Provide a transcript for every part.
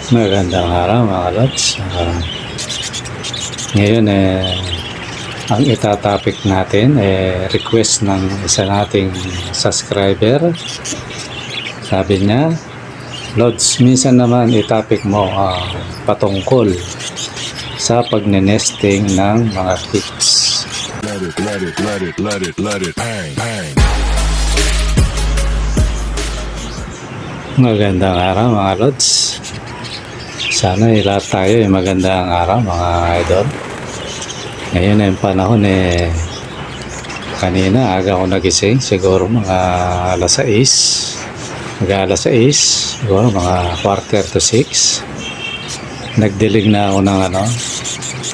Magandang araw mga lods. Ngayon ang itatopic natin request ng isa nating subscriber. Sabi niya, Lods, minsan naman itopic mo patungkol sa pagnenesting ng mga chicks. Let it, bang, bang. Magandang araw mga lods. Sana lahat tayo magandang araw mga idol. Ngayon yung panahon kanina aga ako nagising, siguro mga alas 6, mag-alas 6, siguro mga 5:45. Nagdilig na ako ng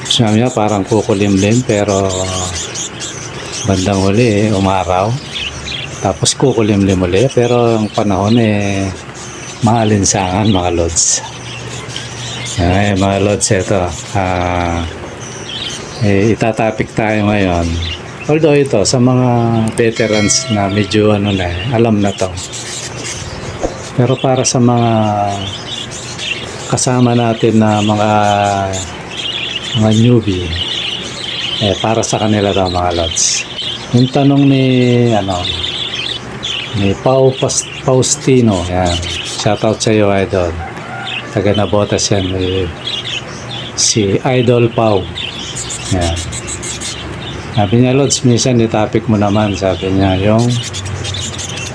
sabi niya parang kukulimlim, pero bandang huli umaraw, tapos kukulimlim uli, pero ang panahon maalinsangan mga lods. Mga lods, ito itatapik tayo ngayon, although ito sa mga veterans na medyo alam na to, pero para sa mga kasama natin na mga newbie, para sa kanila daw mga lods. Yung tanong ni Faustino, yan, shoutout sa iyo idol, taga Nabotas yan, si Idol Pau. Yan. Sabi niya, Lods, minsan topic mo naman, sabi niya, yung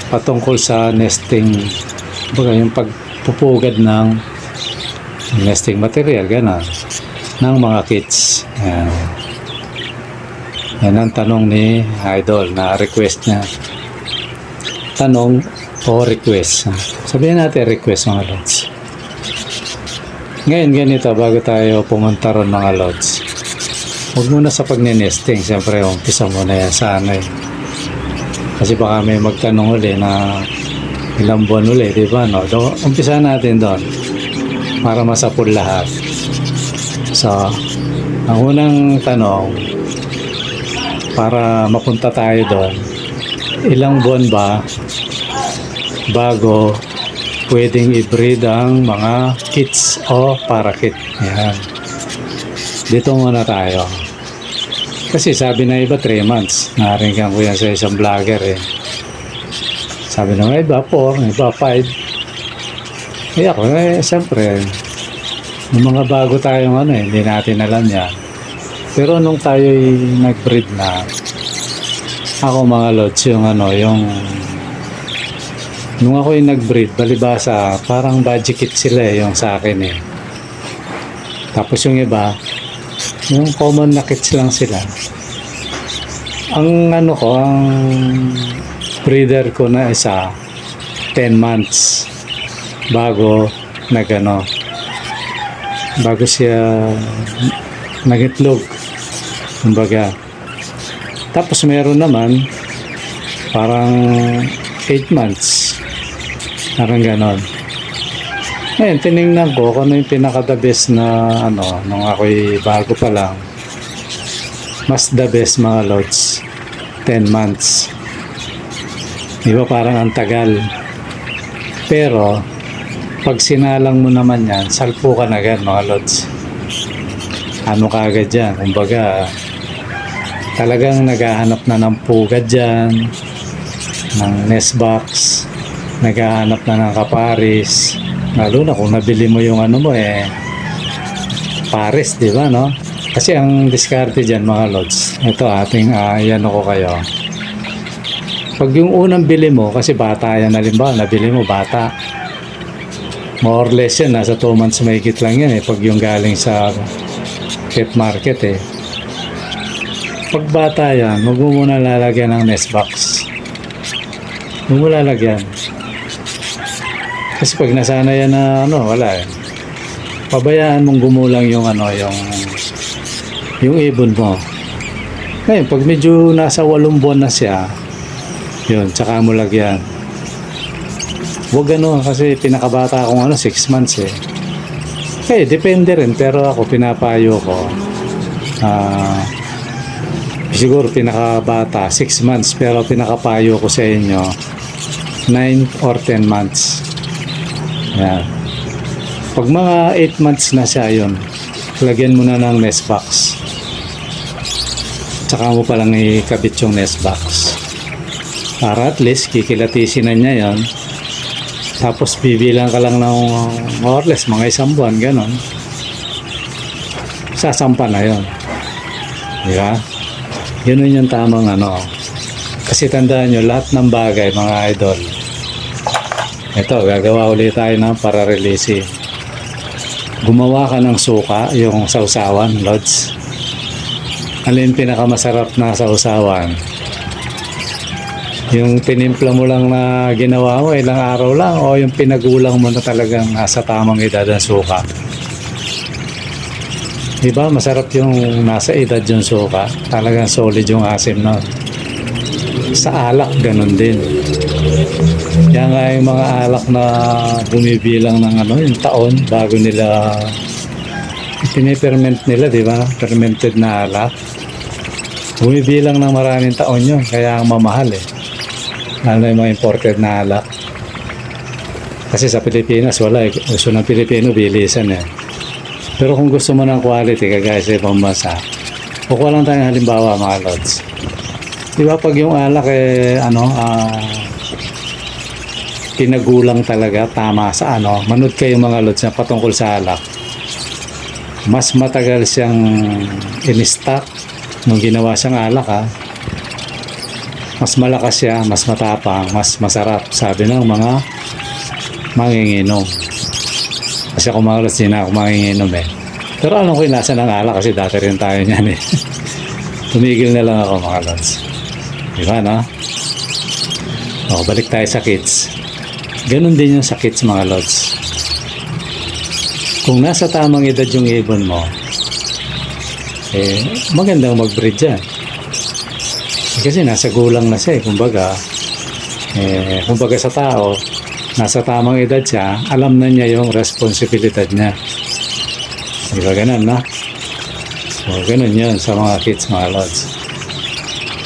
patungkol sa nesting, yung pagpupugad ng nesting material, gano'n, ng mga kids. Yan. Yan ang tanong ni Idol na request niya. Tanong o request. Sabihin natin request mga Lods. Ngayon ganito, bago tayo pumunta ron mga lods, huwag muna sa pagnenesting. Siyempre umpisa muna yan sa kasi baka may magtanong uli na ilang buwan uli, diba, no? Umpisa natin doon para masapul lahat. So ang unang tanong, para mapunta tayo doon, ilang buwan ba bago pwedeng i-breed ang mga kits o parakit? Yan. Dito muna tayo. Kasi sabi na iba 3 months. Naringgan ko yan sa isang vlogger Sabi na iba 4, iba 5. Kaya ako, siyempre, yung mga bago tayong hindi natin alam yan. Pero nung tayo'y nag-breed na, ako mga lods, nung ako yung nag-breed, balibasa, parang budget kit sila yung sa akin Tapos yung iba, yung common na kits lang sila. Ang ang breeder ko na isa, 10 months bago bago siya nagitlog, kumbaga. Tapos meron naman parang 8 months, parang ganon. Ngayon, tinignan ko kung ano yung pinaka-the best na nung ako'y bago pa lang. Mas the best mga lods, 10 months. Diba parang ang tagal. Pero, pag sinalang mo naman yan, salpo ka na agad mga lods. Kaagad yan? Kumbaga, talagang naghahanap na ng pugad dyan, ng nest box, naghahanap na ng kaparis, lalo na kung nabili mo yung pares, di ba, no? Kasi ang diskarte dyan mga lods, ito ating ko kayo. Pag yung unang bili mo, kasi bata yan, halimbawa nabili mo bata, more or less yan, nasa 2 months mahigit lang yan pag yung galing sa pet market Pag bata yan, huwag mo muna lalagyan ng nest box. Huwag mo lalagyan. Kasi pag nasana yan na wala pabayaan mong gumulang yung yung ibon mo. Ngayon, pag medyo nasa 8 buwan na siya, yun, tsaka mo lagyan. Huwag kasi pinakabata akong 6 months depende rin, pero ako pinapayo ko siguro pinakabata 6 months, pero pinakapayo ko sa inyo 9 or 10 months. Yan. Pag mga 8 months na siya yun, lagyan mo na ng nest box. Tsaka mo palang ikabit yung nest box. Para at least kikilatisin na niya yon. Tapos bibilang ka lang ng more or less mga 1 buwan, ganon. Sasampa na yon. Di ba? Yun yung tamang ano. Kasi tandaan nyo, lahat ng bagay, mga idol. Ito, gagawa ulit tayo ng para-release. Gumawa ka ng suka, yung sausawan, lods. Alin pinakamasarap na sausawan? Yung tinimpla mo lang na ginawa mo, ilang araw lang, o yung pinagulang mo na talagang nasa tamang edad ng suka. Diba, masarap yung nasa edad yung suka. Talagang solid yung asim na. Sa alak, ganun din. Yan nga yung mga alak na bumibilang ng ano, yung taon bago nila piniperment nila, di ba? Fermented na alak. Bumibilang ng maraming taon yun, kaya ang mamahal eh. Lalo yung mga imported na alak. Kasi sa Pilipinas, wala eh. Gusto ng Pilipino, bilisan eh. Pero kung gusto mo ng quality, kagaya sa ibang bansa, kukuha lang tayong halimbawa, mga lods. Di ba pag yung alak eh, pinagulang talaga, tama sa ano, manood kayo mga lods na patungkol sa alak. Mas matagal siyang in-stock nung ginawa siyang alak ha. Mas malakas siya, mas matapang, mas masarap, sabi ng mga manginginom. Kasi ako mga lods, hindi na ako manginginom eh. Pero alam ko yung lasa ng alak kasi dati rin tayo niyan eh. Tumigil na lang ako mga lods. Diba no? O, balik tayo sa kids. Ganon din yung sa kids mga lods. Kung nasa tamang edad yung ibon mo, eh, magandang mag-breed dyan. Kasi nasa gulang na siya eh. Kumbaga sa tao, nasa tamang edad siya, alam na niya yung responsibilidad niya. Di ba ganun, no? So, ganun yun sa mga kids, mga lods.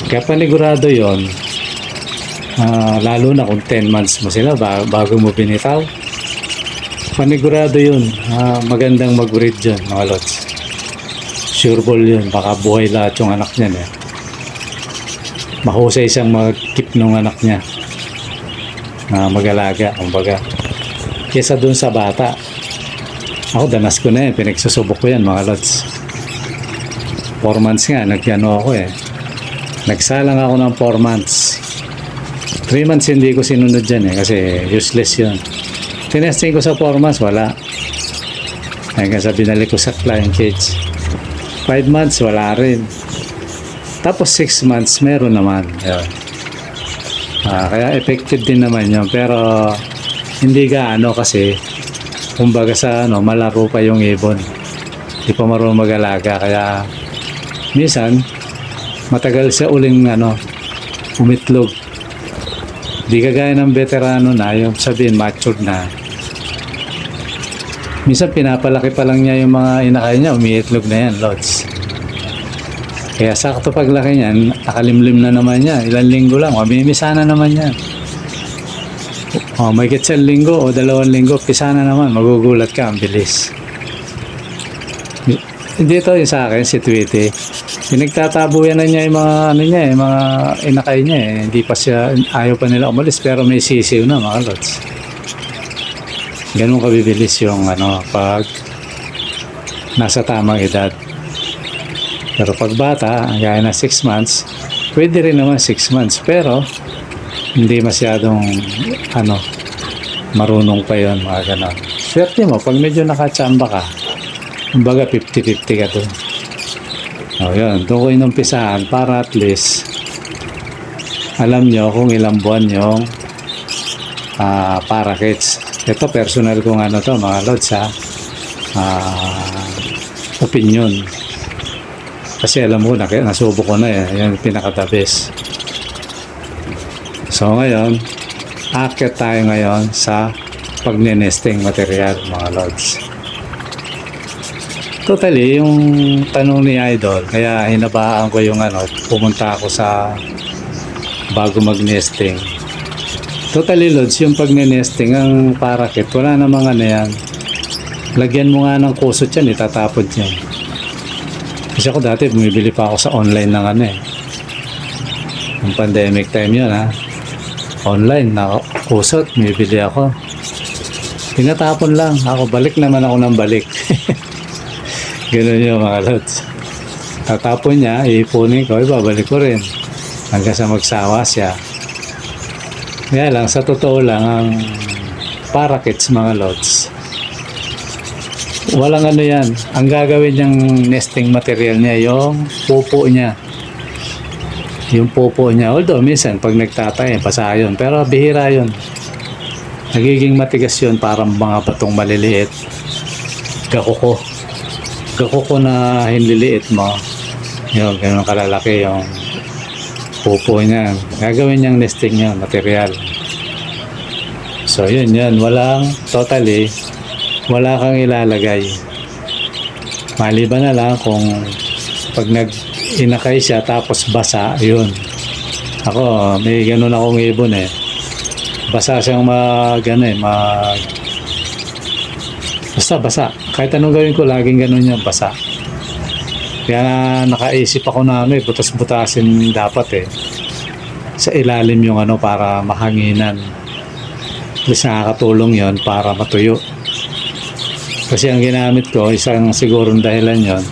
Kaya panigurado yun, lalo na kung 10 months mo sila bago mo binitaw. Panigurado yun, magandang mag-breed dyan, mga lods. Sure ball yun, baka buhay lahat yung anak niyan eh. Mahusay siyang mag-keep ng anak niya. Mag-alaga, kumbaga. Kesa dun sa bata. Ako, danas ko na yan, pinagsusubok ko yan, mga lods. 4 months nga, nagpiano ako eh. Nagsalang ako ng 4 months. 3 months hindi ko sinunod dyan eh, kasi useless yun. Tinesting ko sa 4 months, wala. Hanggang sa binalik ko sa client cage. 5 months, wala rin. Tapos 6 months, meron naman. Yun. Kaya effective din naman yun. Pero hindi gaano kasi kumbaga sa malaro pa yung ibon. Hindi pa marunong mag-alaga. Kaya minsan, matagal siya uling umitlog. Di kagaya ng veterano na, yung sabihin matured na. Minsan pinapalaki pa lang niya yung mga inakay niya, umiitlog na yan, lods. Kaya sakto paglaki niyan, nakalimlim na naman niya. Ilang linggo lang, mamimisa na naman yan. May isang linggo o 2 linggo, pisa na naman, magugulat ka, ang bilis. Dito yung sa akin, si Tweety, pinagtatabuyan na niya yung mga mga inakay niya eh. Hindi pa siya, ayaw pa nila umalis, pero may sisiw na mga lods. Ganun kabibilis yung pag nasa tamang edad. Pero pag bata, gaya na 6 months, pwede rin naman 6 months. Pero, hindi masyadong, marunong pa yon mga ganon. Swerte mo, pag medyo nakatsamba ka, kumbaga 50-50 ka doon. Yun, doon ko inumpisahan para at least, alam nyo kung ilang buwan yung parakeets. Ito, personal kong mga lods opinion. Kasi alam mo, nasubo ko na yan pinaka-the best. So ngayon, akit tayo ngayon sa pagne-nesting material, mga lods. Totally, yung tanong ni Idol, kaya hinabaan ko yung pumunta ako sa bago mag-nesting. Totally, lods, yung pagne-nesting, ang parakeet, wala namang yan. Lagyan mo nga ng kusot yan, itatapon yan. Kasi ako dati bumibili pa ako sa online ng ano eh. Yung pandemic time yun ha. Online na kusot, bumibili ako. Tinatapon lang. Ako, balik naman ako ng balik. Ganun yung mga lods. Tatapon niya, iipunin ko, ibabalik ko rin. Hanggang sa magsawa siya. Kaya lang, sa totoo lang, ang parakeets mga lods, walang ano yan. Ang gagawin niyang nesting material niya, yung pupo niya. Yung pupo niya. Although, minsan, pag nagtatay, basa yun. Pero bihira yun. Nagiging matigas yun, parang mga batong maliliit. Gakuko. Gakuko na hinliliit mo. Yung ganun kalalaki yung pupo niya. Gagawin niyang nesting yun, material. So, yun. Walang, totally, wala kang ilalagay. Maliban na lang kung pag inakay siya tapos basa, yun. Ako, may ganun akong ibon eh. Basa siyang basta. Kahit anong gawin ko, laging ganun niya, basa. Kaya nakaisip ako na butas-butasin dapat eh. Sa ilalim yung para mahanginan. Kasi nakakatulong yon para matuyo. Kasi ang ginamit ko, isang sigurong dahilan yon,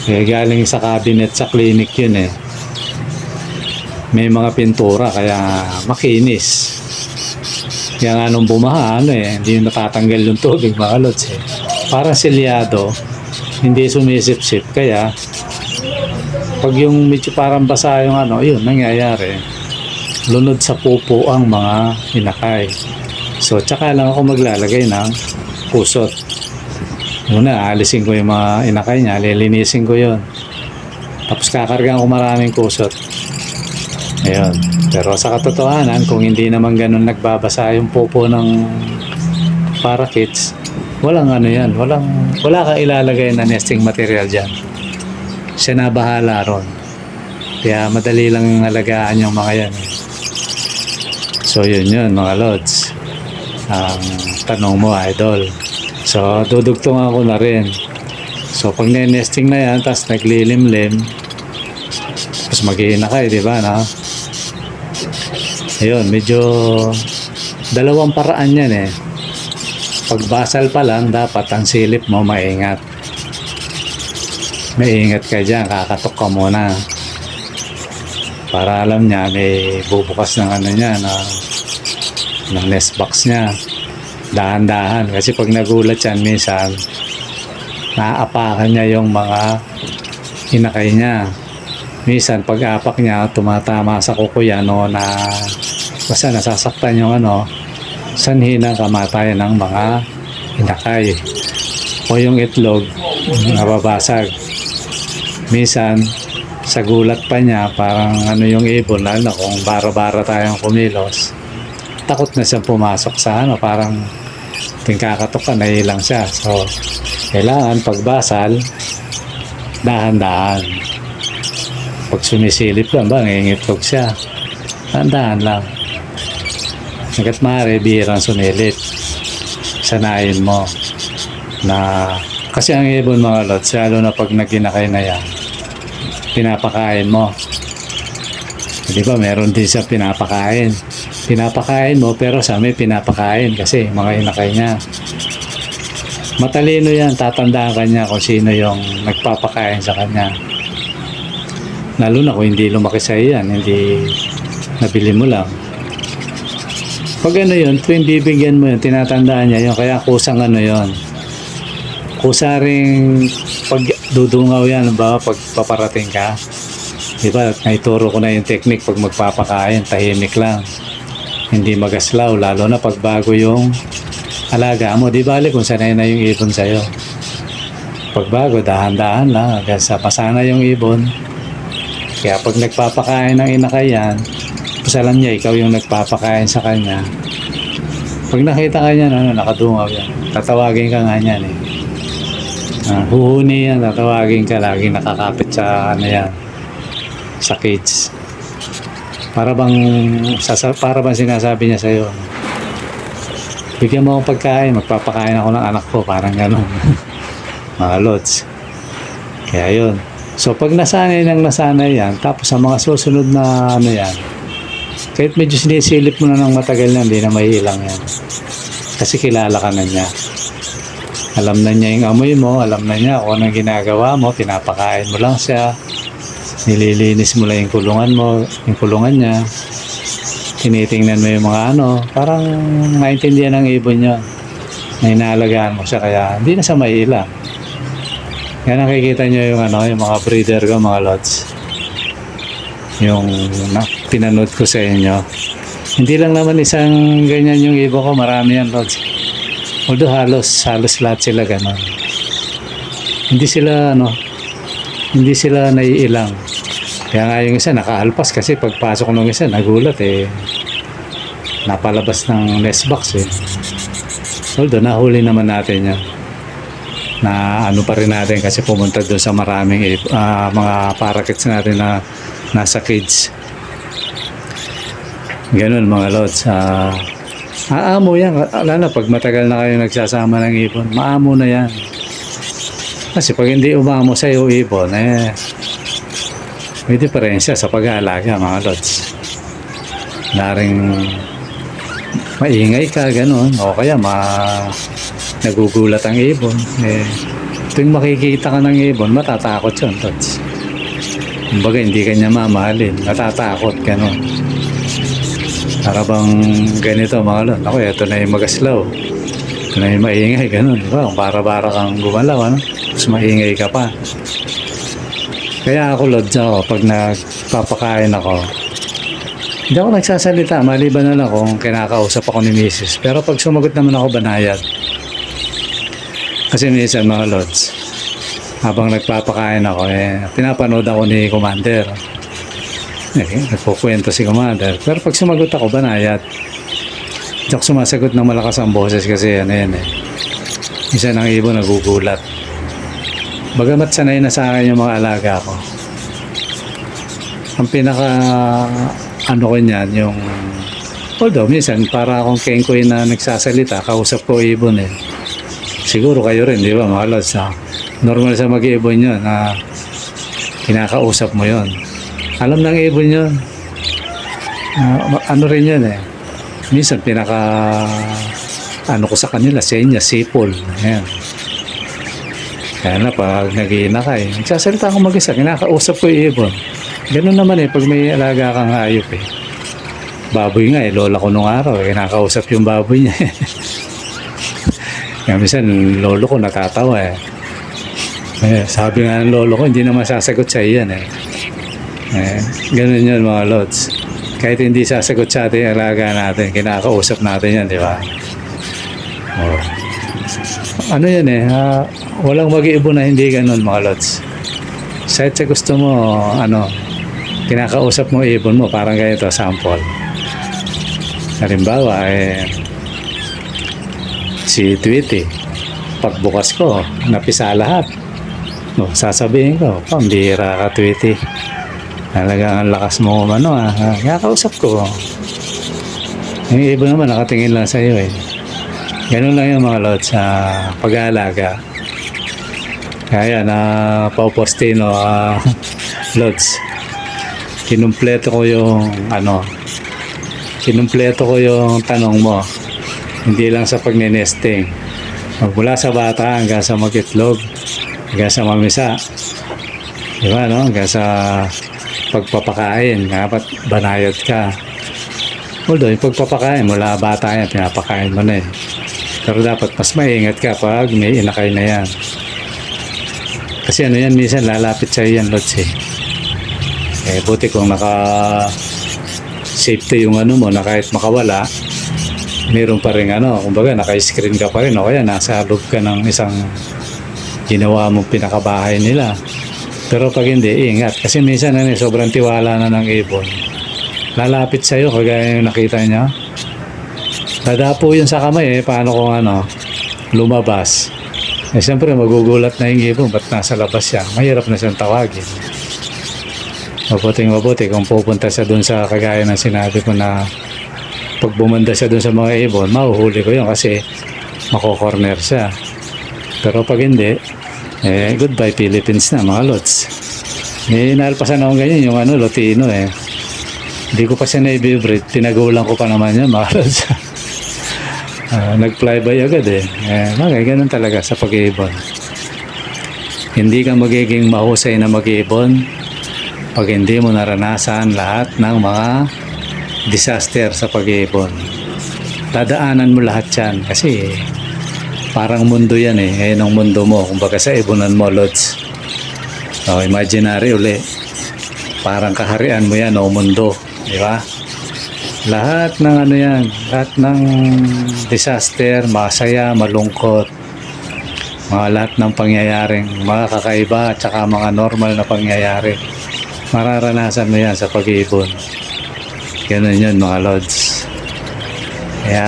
galing sa cabinet sa clinic yun eh. May mga pintura kaya makinis. Kaya nga nung bumaha, hindi natatanggal yung tubig mga lods eh. Parang selyado, hindi sumisip-sip. Kaya, pag yung medyo parang basa yung yun, nangyayari. Lunod sa pupo ang mga inakay. So, tsaka lang ako maglalagay ng kusot. Una, alisin ko yung mga inakay niya, lilinisin ko yun. Tapos kakargaan ko maraming kusot. Ayun. Pero sa katotohanan, kung hindi naman ganun nagbabasa yung pupo ng parakeets, walang yan. Wala kang ilalagay na nesting material dyan. Siya na bahala ron. Kaya madali lang alagaan yung mga yan. So yun mga lods. Ang tanong mo, idol. So dudugtungan ko na rin. So pag nesting na yan, tapos naglilimlim, tapos mag-iinakay, di ba na? Ayun, medyo dalawang paraan yan eh. Pag basal pa lang, dapat ang silip mo maingat. Maingat ka dyan, kakatok ka muna. Para alam niya, may bubukas ng niya, ng nest box niya. Dahan-dahan. Kasi pag nagulat yan, minsan, naaapakan niya yung mga inakay niya. Minsan, pag apak niya, tumatama sa kuko yan o basta nasasaktan yung sanhi ng kamatayan ng mga inakay. O yung itlog, nababasag. Minsan, sa gulat pa niya, parang yung ibon, kung bara-bara tayong kumilos, takot na siyang pumasok sa parang tingkakatok ka, nailang siya. So, kailangan pagbasal, dahan-dahan. Pag sumisilip lang ba, nangingitlog siya. Dahan-dahan lang. Hanggat maaari, bihirang sumilip. Sanayin mo na, kasi ang ibon mga lods, lalo na pag naginakay na yan, pinapakain mo. Di ba, meron din siya pinapakain. Pinapakain mo, pero sa may pinapakain kasi mga inakay niya. Matalino yan, tatandaan ka niya kung sino yung nagpapakain sa kanya. Lalo na kung hindi lumaki sa yan, hindi nabili mo lang. Pag yun, tuwing bibigyan mo yun, tinatandaan niya yun, kaya kusang yun. Kusa ring pag dudungaw yan, ba, pag paparating ka. Diba, naituro ko na yung technique pag magpapakain, tahimik lang. Hindi magaslaw, lalo na pag bago yung alaga mo. Di bali kung sanay na yung ibon sa'yo. Pag bago, dahan-dahan lang, hanggang sa masana yung ibon. Kaya pag nagpapakain ng inakay yan, tapos alam niya, ikaw yung nagpapakain sa kanya. Pag nakita ka niya, nakadungaw yan. Tatawagin ka nga niyan eh. Huhuni yan, tatawagin ka, laging nakakapit sa yan, sa cage. Para bang sinasabi niya sa'yo, Bigyan mo akong pagkain, magpapakain ako ng anak ko, parang gano'n. Mga lods. Kaya yun. So pag nasanay yan, tapos sa mga susunod na ano yan, kahit medyo sinisilip mo na ng matagal na, hindi na maiilang yan. Kasi kilala ka na niya. Alam na niya yung amoy mo, alam na niya kung anong ginagawa mo, pinapakain mo lang siya, nililinis mo lang yung kulungan mo, yung kulungan niya, tinitingnan mo yung mga parang maintindihan ng ibon niya na inaalagaan mo siya, kaya hindi na siya maiilang. Yan nakikita niyo yung yung mga breeder ko, mga lods. Yung pinanood ko sa inyo. Hindi lang naman isang ganyan yung ibon ko, marami yan, lods. Although halos lahat sila gano'n. Hindi sila naiilang. Kaya nga yung isa nakaalpas kasi pagpasok ng isa nagulat napalabas ng nest box Although nahuli naman natin yan. Na pa rin natin kasi pumunta doon sa maraming mga parakeets natin na nasa cage. Ganun mga lods. Aamo yan. Lalo pag matagal na kayo nagsasama ng ibon, maamo na yan. Kasi pag hindi umamo sa iyo ibon, may diferensya sa pag-aalaga mga lods. Naring maingay ka, ganun. O kaya nagugulat ang ibon. Tuwing makikita ka ng ibon, matatakot yun, lods. Kumbaga, hindi ka niya mamahalin. Natatakot, ganun. Para bang ganito mga lods. Ako, ito na yung magaslaw. Ito na yung maingay, ganun. Diba? Para-para kang gumalaw, Tapos maingay ka pa. Kaya ako, lods, pag nagpapakain ako, hindi ako nagsasalita, maliban na lang kung kinakausap ako ni Mrs. Pero pag sumagot naman ako, banayad. Kasi minsan mga lods, habang nagpapakain ako, pinapanood ako ni Commander. Nagkukwento si Commander. Pero pag sumagot ako, banayad. Hindi ako sumasagot ng malakas ang boses kasi isa ng ibon nagugulat. Bagamat sanay na sa akin yung mga alaga ko. Ang pinaka ko niyan, yung although minsan para akong kengkoy na nagsasalita, kausap ko ibon siguro kayo rin, di ba mga lods, normal sa mag-ibon yun na kinakausap mo yun, alam ng ibon yun, rin yun minsan pinaka ko sa kanila, senya, sipol, ayan. Kaya na pag nag-iina ka nagsasalita ako mag-isa, kinakausap ko yung ibon. Ganun naman pag may alaga kang hayop baboy nga lola ko nung araw kinakausap yung baboy niya kaya minsan lolo ko natatawa sabi nga ng lolo ko hindi naman sasagot sa iyan ganun yun mga lods, kahit hindi sasagot sa ating alaga natin, kinakausap natin yan, di ba? Yan walang mag-iibon na hindi ganun mga lods. Kahit sa gusto mo kinakausap mo ibon mo, parang ganito sample. Halimbawa si Tweety, pagbukas ko napisa lahat, sasabihin ko, pambira ka Tweety, talagang ang lakas mo kinakausap ko. Yung ibon naman nakatingin lang sa iyo ganun lang yung mga lods sa pag-aalaga. Kaya Pau Postino lods, kinumpleto ko yung tanong mo, hindi lang sa pagnenesting, magmula sa bata hanggang sa mag-itlog, hanggang sa mamisa, diba hanggang sa pagpapakain, dapat banayad ka. Although yung pagpapakain mula bata yan, pinapakain mo na pero dapat mas maingat ka pag may inakay na yan, kasi yan minsan lalapit sa'yo yan lods buti kung naka-safety yung mo na kahit makawala, meron pa rin kumbaga naka-screen ka pa rin o kaya nasa loob ka ng isang ginawa mong pinakabahay nila. Pero pag hindi, ingat. Kasi minsan sobrang tiwala na ng ibon. Lalapit sa'yo, kagaya yung nakita niya. Dadapo yun sa kamay paano kung lumabas. Siyempre magugulat na yung ibon, ba't nasa labas siya? Mahirap na siyang tawagin. Mabuting kung pupunta siya dun sa kagaya ng sinabi ko na pag bumanda siya dun sa mga ibon, mahuhuli ko yun kasi mako-corner siya. Pero pag hindi, goodbye Philippines na mga lods. Naalpasan akong ganyan yung Lutino eh. Hindi ko pa siya na-i-breed, tinagulan ko pa naman yan mga lods. Nag-flyby agad eh. Ganun talaga sa pag-iibon. Hindi ka magiging mahusay na mag-iibon pag hindi mo naranasan lahat ng mga disaster sa pag-iibon. Dadaanan mo lahat yan kasi parang mundo yan eh. Ngayon ang mundo mo, kumbaga sa ibunan mo, lods. Imaginary uli. Parang kaharian mo yan o mundo. Di ba? Lahat ng lahat ng disaster, masaya, malungkot, lahat ng pangyayaring, mga kakaiba at saka mga normal na pangyayari. Mararanasan mo yan sa pag-iibon. Ganun yun mga lods. Kaya,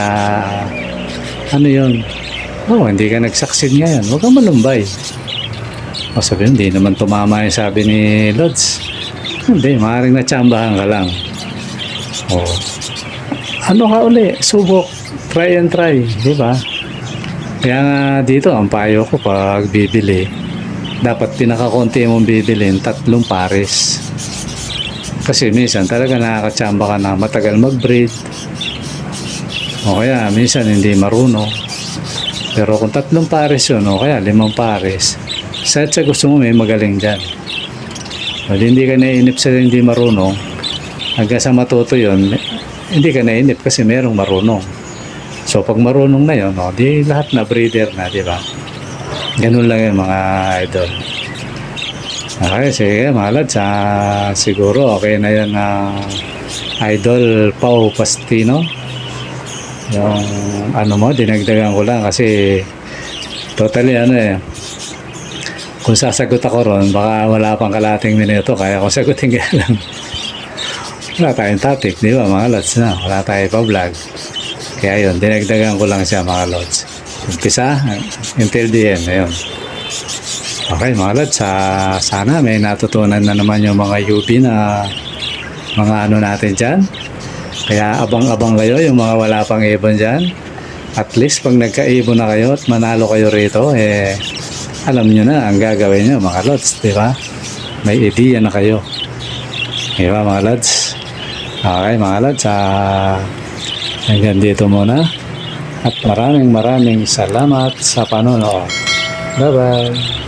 hindi ka nag-succeed ngayon. Huwag kang malumbay. Sabihin, hindi naman tumama yung sabi ni Lods. Hindi, maaaring natsambahan ka lang. Ka uli? Subok. Try and try. Diba? Kaya nga dito, ang payo ko pag bibili, dapat pinakakonti mong bibilin 3 pares. Kasi minsan talaga nakakatsamba ka na matagal mag-breed. O kaya minsan hindi marunong. Pero kung 3 pares yun, o kaya 5 pares, sa gusto mo may magaling dyan. Hindi ka nainip sa hindi marunong. Hanggang sa matuto yun, hindi ka nainip kasi merong marunong. So pag marunong na yun, di lahat na breeder na, di ba? Ganun lang yung mga idol. Okay, sige mga lads, siguro okay na yan Idol Pau Pastino. Yung mo, dinagdagan ko lang kasi totally kung sasagot ako ron, baka wala pang kalating minuto, kaya kung sagutin kaya lang. Wala tayong topic, di ba mga lods na? Wala tayong pa-vlog. Kaya yun, dinagdagan ko lang siya mga lods. Umpisa, until the end, ayun. Okay mga lods, sana may natutunan na naman yung mga UB na mga natin dyan. Kaya abang-abang kayo yung mga wala pang ibon dyan. At least pag nagka-ibon na kayo at manalo kayo rito, alam nyo na ang gagawin nyo mga lods, di ba? May idea na kayo. Di ba mga lods? Okay mga lods, hanggang dito muna. At maraming salamat sa panonood. Bye-bye!